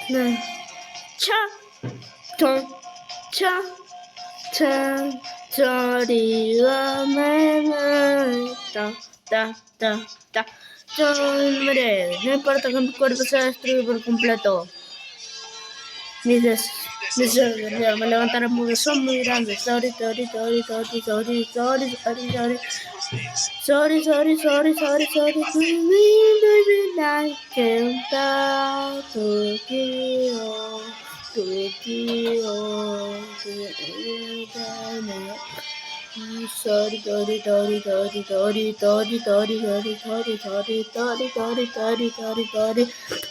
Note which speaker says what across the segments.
Speaker 1: 네. 차, 돈, 차, 저리와 매는 ta. Yo miré, no importa que mi cuerpo sea destruido por completo. Mis deseos me levantaré porque son muy grandes. Sorry. Baby, I can't stop Tokyo. Sorry.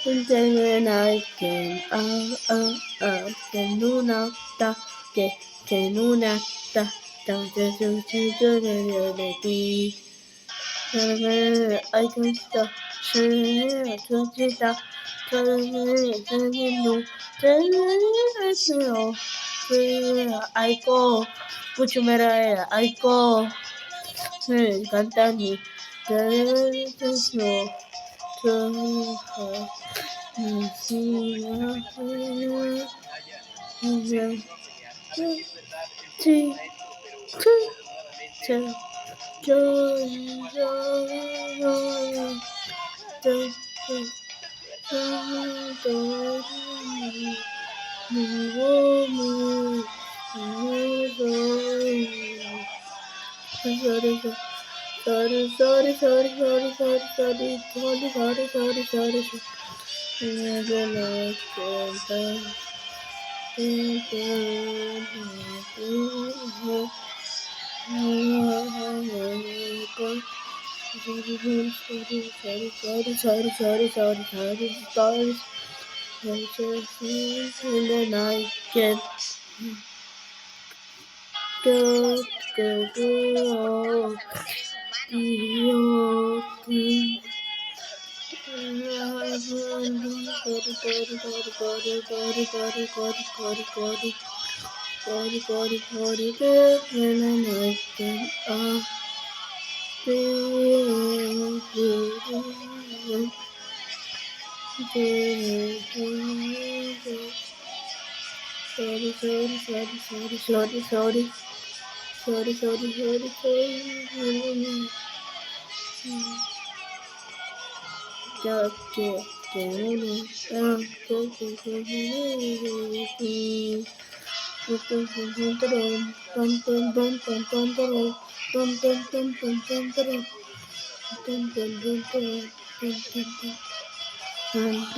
Speaker 1: And then when I can, que nuna ta, I can stop, Aiko, mucho mera, Aiko, cantando, sorry. And then I get go. Sorry.